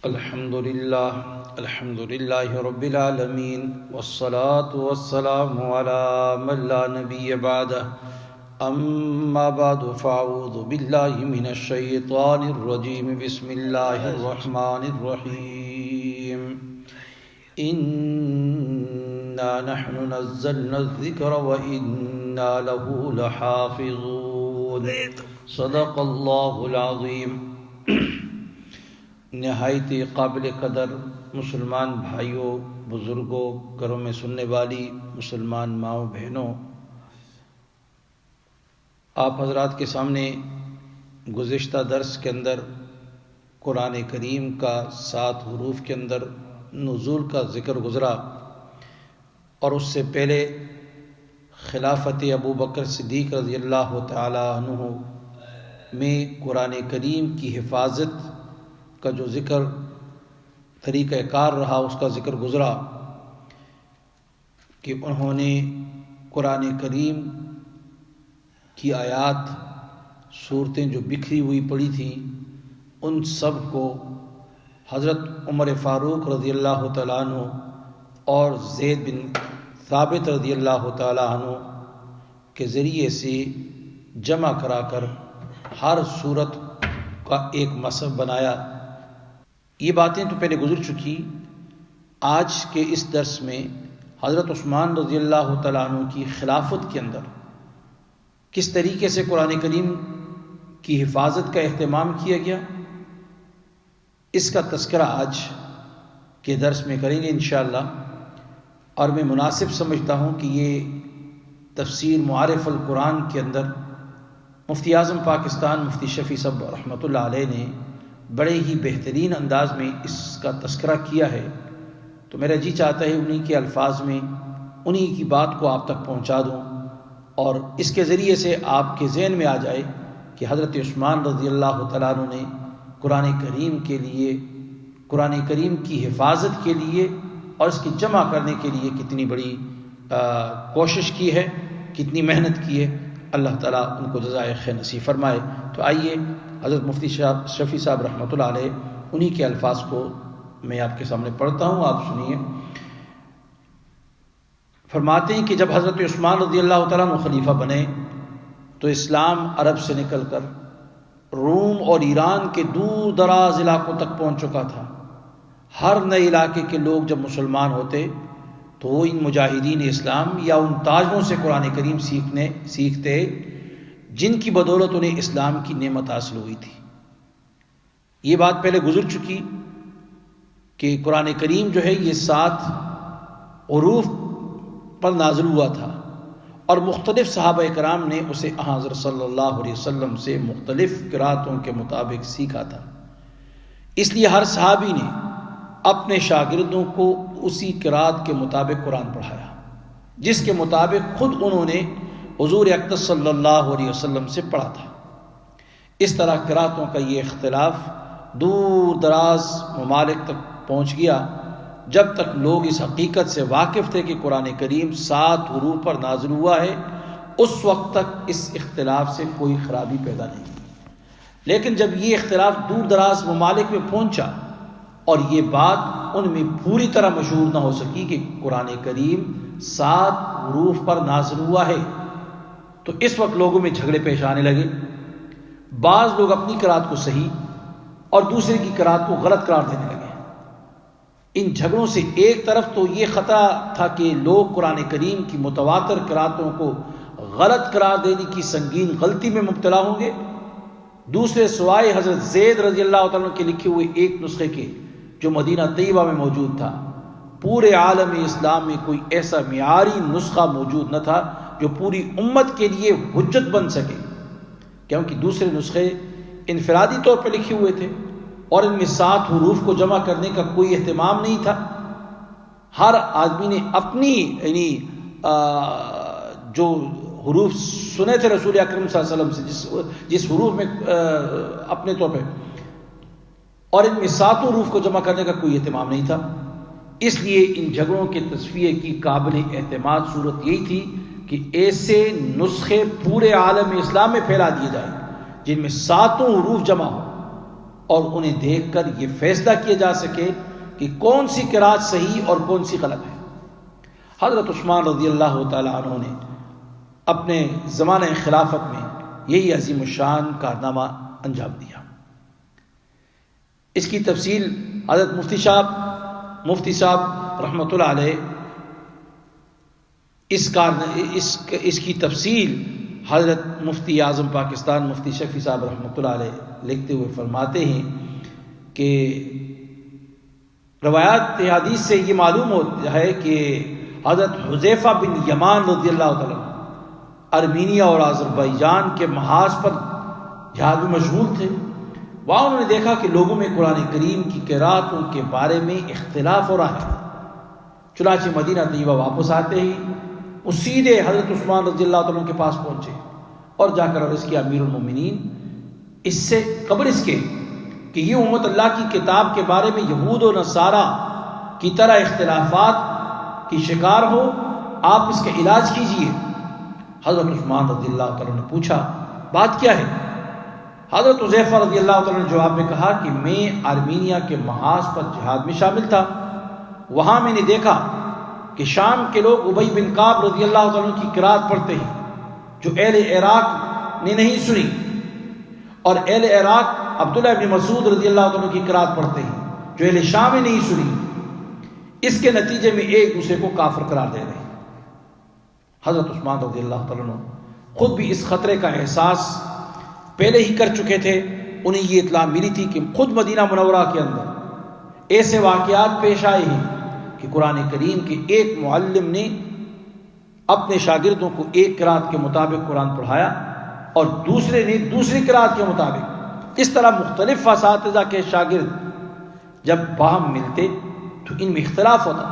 الحمد للہ رب العالمین والصلاة والسلام على من لا نبی بعدہ اما بعد فاعوذ باللہ من الشیطان الرجیم بسم اللہ الرحمن الرحیم انا نحن نزلنا الذکر وإنا له لحافظون صدق اللہ العظیم۔ نہایت قابل قدر مسلمان بھائیوں، بزرگوں، گھروں میں سننے والی مسلمان ماؤں بہنوں، آپ حضرات کے سامنے گزشتہ درس کے اندر قرآن کریم کا 7 حروف کے اندر نزول کا ذکر گزرا، اور اس سے پہلے خلافت ابو بکر صدیق رضی اللہ تعالی عنہ میں قرآن کریم کی حفاظت کا جو ذکر طریقہ کار رہا اس کا ذکر گزرا کہ انہوں نے قرآن کریم کی آیات، صورتیں جو بکھری ہوئی پڑی تھیں، ان سب کو حضرت عمر فاروق رضی اللہ تعالیٰ عنہ اور زید بن ثابت رضی اللہ تعالیٰ عنہ کے ذریعے سے جمع کرا کر ہر صورت کا ایک مصحف بنایا۔ یہ باتیں تو پہلے گزر چکی۔ آج کے اس درس میں حضرت عثمان رضی اللہ تعالیٰ عنہ کی خلافت کے اندر کس طریقے سے قرآن کریم کی حفاظت کا اہتمام کیا گیا، اس کا تذکرہ آج کے درس میں کریں گے انشاءاللہ۔ اور میں مناسب سمجھتا ہوں کہ یہ تفسیر معارف القرآن کے اندر مفتی اعظم پاکستان مفتی شفیع صاحب رحمۃ اللہ علیہ نے بڑے ہی بہترین انداز میں اس کا تذکرہ کیا ہے، تو میرا جی چاہتا ہے انہی کے الفاظ میں انہی کی بات کو آپ تک پہنچا دوں، اور اس کے ذریعے سے آپ کے ذہن میں آ جائے کہ حضرت عثمان رضی اللہ تعالیٰ عنہ نے قرآن کریم کے لیے، قرآن کریم کی حفاظت کے لیے اور اس کی جمع کرنے کے لیے کتنی بڑی کوشش کی ہے، کتنی محنت کی ہے۔ اللہ تعالیٰ ان کو جزائے خیر نصیب فرمائے۔ تو آئیے حضرت مفتی شفیع صاحب رحمۃ اللہ علیہ انہی کے الفاظ کو میں آپ کے سامنے پڑھتا ہوں، آپ سنیے۔ فرماتے ہیں کہ جب حضرت عثمان رضی اللہ تعالیٰ عنہ خلیفہ بنے تو اسلام عرب سے نکل کر روم اور ایران کے دور دراز علاقوں تک پہنچ چکا تھا۔ ہر نئے علاقے کے لوگ جب مسلمان ہوتے تو وہ ان مجاہدین اسلام یا ان تاجروں سے قرآن کریم سیکھتے جن کی بدولت انہیں اسلام کی نعمت حاصل ہوئی تھی۔ یہ بات پہلے گزر چکی کہ قرآن کریم جو ہے یہ 7 حروف پر نازل ہوا تھا، اور مختلف صحابہ کرام نے اسے حضرت صلی اللہ علیہ وسلم سے مختلف قراتوں کے مطابق سیکھا تھا۔ اس لیے ہر صحابی نے اپنے شاگردوں کو اسی قرات کے مطابق قرآن پڑھایا جس کے مطابق خود انہوں نے حضور اقدس صلی اللہ علیہ وسلم سے پڑھا تھا۔ اس طرح قراتوں کا یہ اختلاف دور دراز ممالک تک پہنچ گیا، جب تک لوگ اس حقیقت سے واقف تھے کہ قرآن کریم 7 حروف پر نازل ہوا ہے، اس وقت تک اس اختلاف سے کوئی خرابی پیدا نہیں ہوئی۔ لیکن جب یہ اختلاف دور دراز ممالک میں پہنچا اور یہ بات ان میں پوری طرح مشہور نہ ہو سکی کہ قرآن کریم 7 حروف پر نازل ہوا ہے، تو اس وقت لوگوں میں جھگڑے پیش آنے لگے۔ بعض لوگ اپنی قرات کو صحیح اور دوسرے کی قرات کو غلط قرار دینے لگے۔ ان جھگڑوں سے ایک طرف تو یہ خطرہ تھا کہ لوگ قرآن کریم کی متواتر قراتوں کو غلط قرار دینے کی سنگین غلطی میں مبتلا ہوں گے، دوسرے سوائے حضرت زید رضی اللہ تعالیٰ عنہ کے لکھے ہوئے ایک نسخے کے جو مدینہ طیبہ میں موجود تھا۔ پورے عالم اسلام میں کوئی ایسا معیاری نسخہ موجود نہ تھا جو پوری امت کے لیے حجت بن سکے، کیونکہ دوسرے نسخے انفرادی طور پر لکھے ہوئے تھے اور ان میں 7 حروف کو جمع کرنے کا کوئی اہتمام نہیں تھا۔ ہر آدمی نے اپنی جو حروف سنے تھے رسول اکرم صلی اللہ علیہ وسلم سے، جس حروف میں اپنے طور پہ، اور ان میں 7 حروف کو جمع کرنے کا کوئی اہتمام نہیں تھا۔ اس لیے ان جھگڑوں کے تصفیے کی قابل اعتماد صورت یہی تھی کہ ایسے نسخے پورے عالم اسلام میں پھیلا دیے جائیں جن میں 7 حروف جمع ہو اور انہیں دیکھ کر یہ فیصلہ کیا جا سکے کہ کون سی قرات صحیح اور کون سی غلط ہے۔ حضرت عثمان رضی اللہ تعالیٰ عنہ نے اپنے زمانہ خلافت میں یہی عظیم الشان کارنامہ انجام دیا۔ اس کی تفصیل حضرت مفتی صاحب رحمۃ اللہ علیہ اس کی تفصیل حضرت مفتی اعظم پاکستان مفتی شفیع صاحب رحمۃ اللہ علیہ لکھتے ہوئے فرماتے ہیں کہ روایات حدیث سے یہ معلوم ہوتا ہے کہ حضرت حذیفہ بن یمان رضی اللہ تعالیٰ ارمینیا اور آذربائیجان کے محاذ پر جہاد میں مشغول تھے۔ وہاں انہوں نے دیکھا کہ لوگوں میں قرآن کریم کی قراتوں کے بارے میں اختلاف ہو رہا ہے۔ چنانچہ مدینہ طیبہ واپس آتے ہی وہ سیدھے حضرت عثمان رضی اللہ تعالیٰ کے پاس پہنچے اور جا کر عرض کیا، امیر المومنین، اس سے قبل اس کے کہ یہ امت اللہ کی کتاب کے بارے میں یہود و نصارہ کی طرح اختلافات کی شکار ہو، آپ اس کا علاج کیجئے۔ حضرت عثمان رضی اللہ تعالیٰ نے پوچھا، بات کیا ہے؟ حضرت حذیفہ رضی اللہ تعالیٰ نے جواب میں کہا کہ میں آرمینیا کے محاذ پر جہاد میں شامل تھا، وہاں میں نے دیکھا کہ شام کے لوگ ابی بن کعب رضی اللہ تعالیٰ کی قرات پڑھتے ہیں جو اہل عراق نے نہیں سنی، اور اہل عراق عبداللہ ابن مسعود رضی اللہ تعالیٰ کی قرات پڑھتے ہیں جو اہل شام نے نہیں سنی۔ اس کے نتیجے میں ایک دوسرے کو کافر قرار دے رہے ہیں۔ حضرت عثمان رضی اللہ تعالیٰ عنہ خود بھی اس خطرے کا احساس پہلے ہی کر چکے تھے۔ انہیں یہ اطلاع ملی تھی کہ خود مدینہ منورہ کے اندر ایسے واقعات پیش آئے ہیں کہ قرآن کریم کے ایک معلم نے اپنے شاگردوں کو ایک قرات کے مطابق قرآن پڑھایا اور دوسرے نے دوسری قرات کے مطابق۔ اس طرح مختلف اساتذہ کے شاگرد جب باہم ملتے تو ان میں اختلاف ہوتا،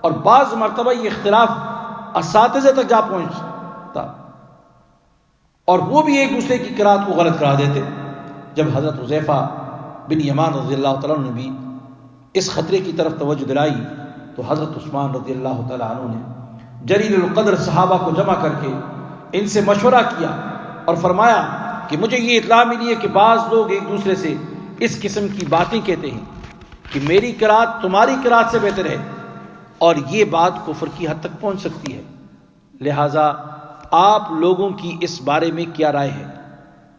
اور بعض مرتبہ یہ اختلاف اساتذہ تک جا پہنچتا اور وہ بھی ایک دوسرے کی قرات کو غلط کرا دیتے۔ جب حضرت حذیفہ بن یمان رضی اللہ تعالیٰ عنہ نے بھی اس خطرے کی طرف توجہ دلائی تو حضرت عثمان رضی اللہ تعالیٰ عنہ نے جلیل القدر صحابہ کو جمع کر کے ان سے مشورہ کیا اور فرمایا کہ مجھے یہ اطلاع ملی ہے کہ بعض لوگ ایک دوسرے سے اس قسم کی باتیں کہتے ہیں کہ میری قرات تمہاری قرات سے بہتر ہے، اور یہ بات کفر کی حد تک پہنچ سکتی ہے، لہٰذا آپ لوگوں کی اس بارے میں کیا رائے ہے؟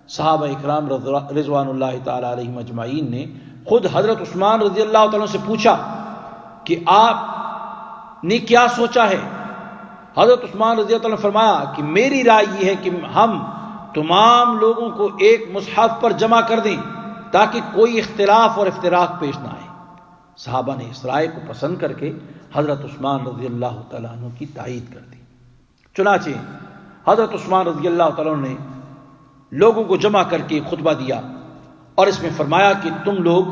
صحابہ اکرام رضوان اللہ تعالی علیہم اجمعین نے خود حضرت عثمان رضی اللہ تعالیٰ سے پوچھا کہ آپ نے کیا سوچا ہے؟ حضرت عثمان رضی اللہ عنہ نے فرمایا کہ میری رائے یہ ہے کہ ہم تمام لوگوں کو ایک مصحف پر جمع کر دیں تاکہ کوئی اختلاف اور افتراق پیش نہ آئے۔ صحابہ نے اس رائے کو پسند کر کے حضرت عثمان رضی اللہ تعالیٰ عنہ کی تائید کر دی۔ چنانچہ حضرت عثمان رضی اللہ تعالیٰ عنہ نے لوگوں کو جمع کر کے خطبہ دیا اور اس میں فرمایا کہ تم لوگ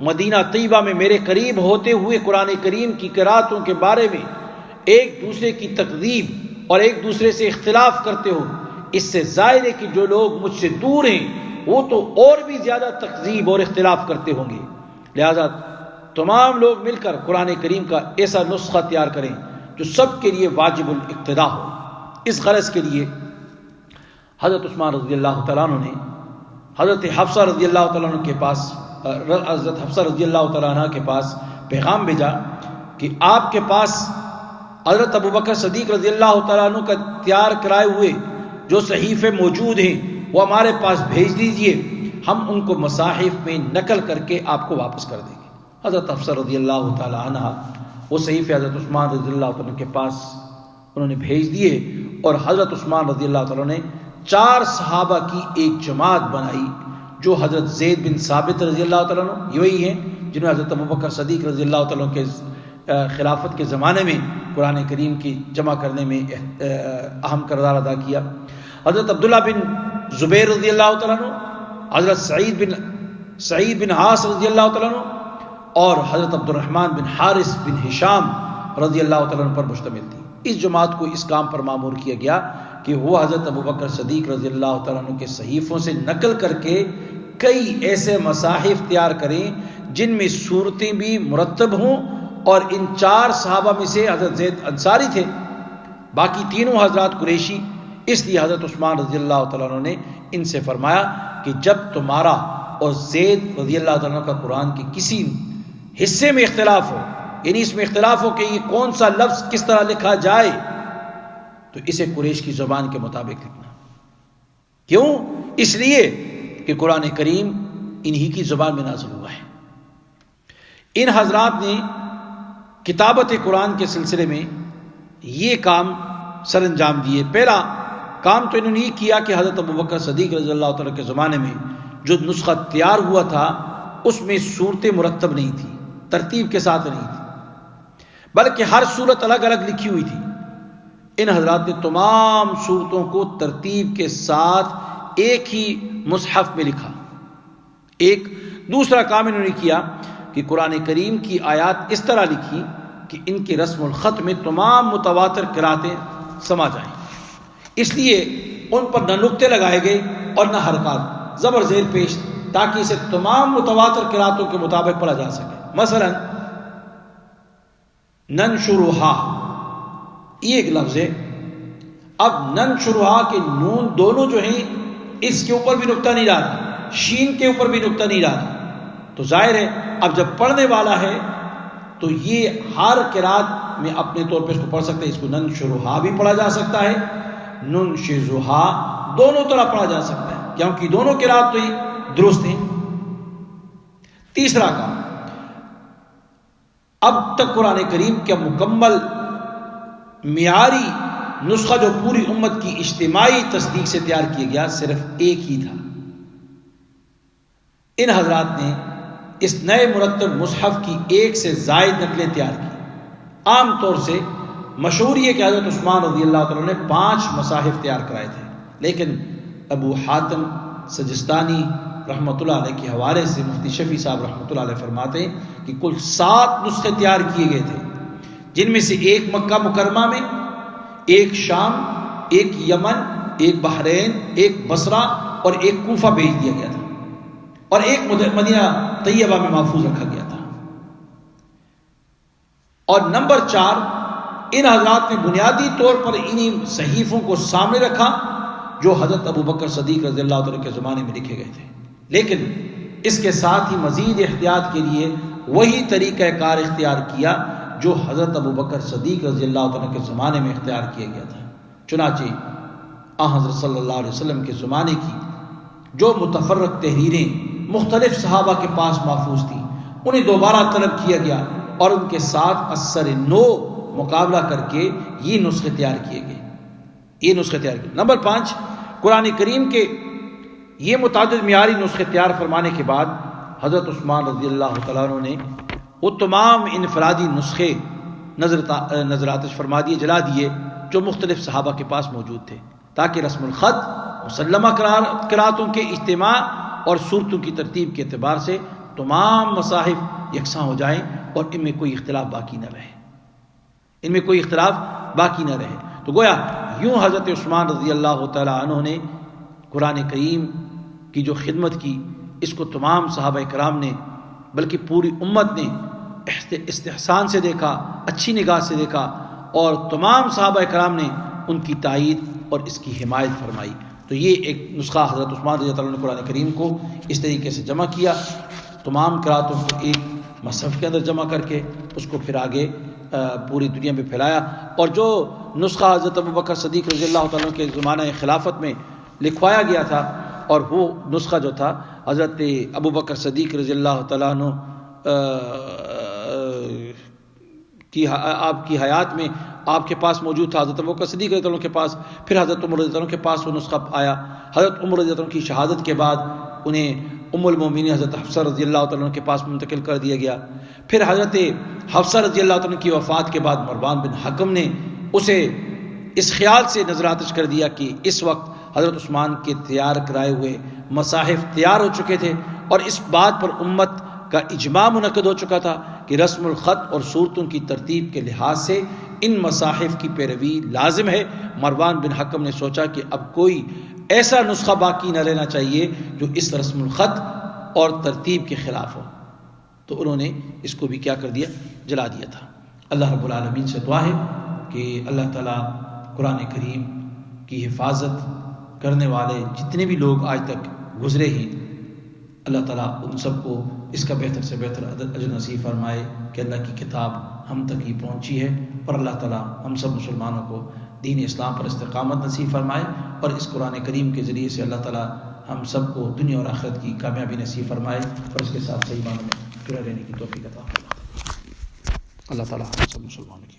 مدینہ طیبہ میں میرے قریب ہوتے ہوئے قرآن کریم کی قراتوں کے بارے میں ایک دوسرے کی تکذیب اور ایک دوسرے سے اختلاف کرتے ہو، اس سے ظاہر ہے کہ جو لوگ مجھ سے دور ہیں وہ تو اور بھی زیادہ تکذیب اور اختلاف کرتے ہوں گے، لہذا تمام لوگ مل کر قرآن کریم کا ایسا نسخہ تیار کریں جو سب کے لیے واجب الاقتداء ہو۔ اس غرض کے لیے حضرت عثمان رضی اللہ تعالیٰ عنہ نے حضرت حفصہ رضی اللہ تعالیٰ عنہ کے پاس پیغام بھیجا کہ آپ کے پاس حضرت ابوبکر صدیق رضی اللہ تعالیٰ عنہ کا تیار کرائے ہوئے جو صحیفے موجود ہیں وہ ہمارے پاس بھیج دیجئے، ہم ان کو مصاحف میں نقل کر کے آپ کو واپس کر دیں گے۔ حضرت حفصہ رضی اللہ تعالیٰ عنہ وہ صحیفے حضرت عثمان رضی اللہ تعالیٰ عنہ کے پاس انہوں نے بھیج دیے، اور حضرت عثمان رضی اللہ تعالیٰ نے 4 صحابہ کی ایک جماعت بنائی جو حضرت زید بن ثابت رضی اللہ تعالیٰ عنہ یہی ہیں جنہوں نے حضرت ابوبکر صدیق رضی اللہ تعالیٰ عنہ کے خلافت کے زمانے میں قرآن کریم کی جمع کرنے میں اہم کردار ادا کیا، حضرت عبداللہ بن زبیر رضی اللہ تعالیٰ عنہ، حضرت سعید بن عاص رضی اللہ تعالیٰ عنہ، اور حضرت عبد الرحمن بن حارث بن ہشام رضی اللہ تعالیٰ عنہ پر مشتمل تھی۔ اس جماعت کو اس کام پر مامور کیا گیا کہ وہ حضرت ابوبکر صدیق رضی اللہ تعالیٰ عنہ کے صحیفوں سے نقل کر کے کئی ایسے مصاحف تیار کریں جن میں صورتیں بھی مرتب ہوں، اور ان 4 صحابہ میں سے حضرت زید انصاری تھے، باقی تینوں حضرات قریشی، اس لیے حضرت عثمان رضی اللہ تعالیٰ عنہ نے ان سے فرمایا کہ جب تمہارا اور زید رضی اللہ تعالیٰ کا قرآن کے کسی حصے میں اختلاف ہو، یعنی اس میں اختلاف ہو کہ یہ کون سا لفظ کس طرح لکھا جائے، تو اسے قریش کی زبان کے مطابق لکھنا۔ کیوں؟ اس لیے کہ قرآن کریم انہی کی زبان میں نازل ہوا ہے۔ ان حضرات نے کتابت قرآن کے سلسلے میں یہ کام سر انجام دیے۔ پہلا کام تو انہوں نے یہ کیا کہ حضرت ابوبکر صدیق رضی اللہ تعالیٰ کے زمانے میں جو نسخہ تیار ہوا تھا اس میں صورتیں مرتب نہیں تھی، ترتیب کے ساتھ نہیں تھی، بلکہ ہر صورت الگ الگ لکھی ہوئی تھی۔ ان حضرات نے تمام صورتوں کو ترتیب کے ساتھ ایک ہی مصحف میں لکھا۔ ایک دوسرا کام انہوں نے کیا کہ قرآن کریم کی آیات اس طرح لکھی کہ ان کے رسم الخط میں تمام متواتر قراتیں سما جائیں، اس لیے ان پر نہ نقطے لگائے گئے اور نہ حرکات، زبر زیر پیش، تاکہ اسے تمام متواتر قراتوں کے مطابق پڑھا جا سکے۔ مثلا ننشرھا یہ ایک لفظ ہے، اب ننشرھا کے نون دونوں جو ہیں اس کے اوپر بھی نقطہ نہیں ڈالا، شین کے اوپر بھی نقطہ نہیں ڈالا، تو ظاہر ہے اب جب پڑھنے والا ہے تو یہ ہر قرات میں اپنے طور پہ اس کو پڑھ سکتے ہیں۔ اس کو ننشرھا بھی پڑھا جا سکتا ہے، ننشزھا دونوں طرح پڑھا جا سکتا ہے، کیونکہ دونوں قرات تو ہی درست ہیں۔ تیسرا کام، اب تک قرآن کریم کا مکمل معیاری نسخہ جو پوری امت کی اجتماعی تصدیق سے تیار کیا گیا صرف ایک ہی تھا۔ ان حضرات نے اس نئے مرتب مصحف کی ایک سے زائد نقلیں تیار کی۔ عام طور سے مشہور یہ کہ حضرت عثمان رضی اللہ تعالیٰ نے 5 مصاحف تیار کرائے تھے، لیکن ابو حاتم سجستانی رحمۃ اللہ علیہ کے حوالے سے مفتی شفیع صاحب رحمۃ اللہ علیہ فرماتے ہیں کہ کل 7 نسخے تیار کیے گئے تھے، جن میں سے ایک مکہ مکرمہ میں، ایک شام، ایک یمن، ایک بحرین، ایک بصرہ اور ایک کوفہ بھیج دیا گیا تھا، اور ایک مدینہ طیبہ میں محفوظ رکھا گیا تھا۔ اور نمبر 4، ان حضرات نے بنیادی طور پر انہی صحیفوں کو سامنے رکھا جو حضرت ابوبکر صدیق رضی اللہ عنہ کے زمانے میں لکھے گئے تھے، لیکن اس کے ساتھ ہی مزید احتیاط کے لیے وہی طریقہ کار اختیار کیا جو حضرت ابوبکر صدیق رضی اللہ عنہ کے زمانے میں اختیار کیا گیا تھا۔ چنانچہ حضرت صلی اللہ علیہ وسلم کے زمانے کی جو متفرق تحریریں مختلف صحابہ کے پاس محفوظ تھیں انہیں دوبارہ طلب کیا گیا اور ان کے ساتھ اثر نو مقابلہ کر کے یہ نسخے تیار کیے گئے۔ نمبر 5، قرآن کریم کے یہ متعدد معیاری نسخے تیار فرمانے کے بعد حضرت عثمان رضی اللہ تعالیٰ عنہ نے وہ تمام انفرادی نسخے نظر آتش فرما دیے، جلا دیے، جو مختلف صحابہ کے پاس موجود تھے، تاکہ رسم الخط مسلمہ قراتوں کے اجتماع اور صورتوں کی ترتیب کے اعتبار سے تمام مصاحف یکساں ہو جائیں اور ان میں کوئی اختلاف باقی نہ رہے۔ تو گویا یوں حضرت عثمان رضی اللہ تعالیٰ عنہ نے قرآن کریم کی جو خدمت کی، اس کو تمام صحابہ کرام نے بلکہ پوری امت نے استحسان سے دیکھا، اچھی نگاہ سے دیکھا، اور تمام صحابہ کرام نے ان کی تائید اور اس کی حمایت فرمائی۔ تو یہ ایک نسخہ حضرت عثمان رضی اللہ عنہ نے قرآن کریم کو اس طریقے سے جمع کیا، تمام قراتوں کو ایک مصحف کے اندر جمع کر کے اس کو پھر آگے پوری دنیا میں پھیلایا۔ اور جو نسخہ حضرت ابوبکر صدیق رضی اللہ تعالیٰ کے زمانہ خلافت میں لکھوایا گیا تھا، اور وہ نسخہ جو تھا حضرت ابوبکر صدیق رضی اللہ تعالیٰ عنہ آپ کی حیات میں آپ کے پاس موجود تھا، حضرت ابوبکر صدیق رضی اللہ عنہ کے پاس، پھر حضرت عمر رضی اللہ عنہ کے پاس وہ نسخہ آیا۔ حضرت عمر رضی اللہ عنہ کی شہادت کے بعد انہیں ام المومنین حضرت حفصہ رضی اللہ تعالیٰ عنہ کے پاس منتقل کر دیا گیا۔ پھر حضرت حفصہ رضی اللہ عنہ کی وفات کے بعد مروان بن حکم نے اسے اس خیال سے نظر آتش کر دیا کہ اس وقت حضرت عثمان کے تیار کرائے ہوئے مصاحف تیار ہو چکے تھے، اور اس بات پر امت کا اجماع منعقد ہو چکا تھا کہ رسم الخط اور صورتوں کی ترتیب کے لحاظ سے ان مصاحف کی پیروی لازم ہے۔ مروان بن حکم نے سوچا کہ اب کوئی ایسا نسخہ باقی نہ رہنا چاہیے جو اس رسم الخط اور ترتیب کے خلاف ہو، تو انہوں نے اس کو بھی کیا کر دیا، جلا دیا تھا۔ اللہ رب العالمین سے دعا ہے کہ اللہ تعالیٰ قرآن کریم کی حفاظت کرنے والے جتنے بھی لوگ آج تک گزرے ہیں، اللہ تعالیٰ ان سب کو اس کا بہتر سے بہتر اجر نصیب فرمائے کہ اللہ کی کتاب ہم تک ہی پہنچی ہے، اور اللہ تعالیٰ ہم سب مسلمانوں کو دین اسلام پر استقامت نصیب فرمائے، اور اس قرآن کریم کے ذریعے سے اللہ تعالیٰ ہم سب کو دنیا اور آخرت کی کامیابی نصیب فرمائے، اور اس کے ساتھ صحیح معنوں میں جڑے رہنے کی توفیق عطا فرمائے۔ اللہ تعالیٰ ہم سب مسلمانوں کی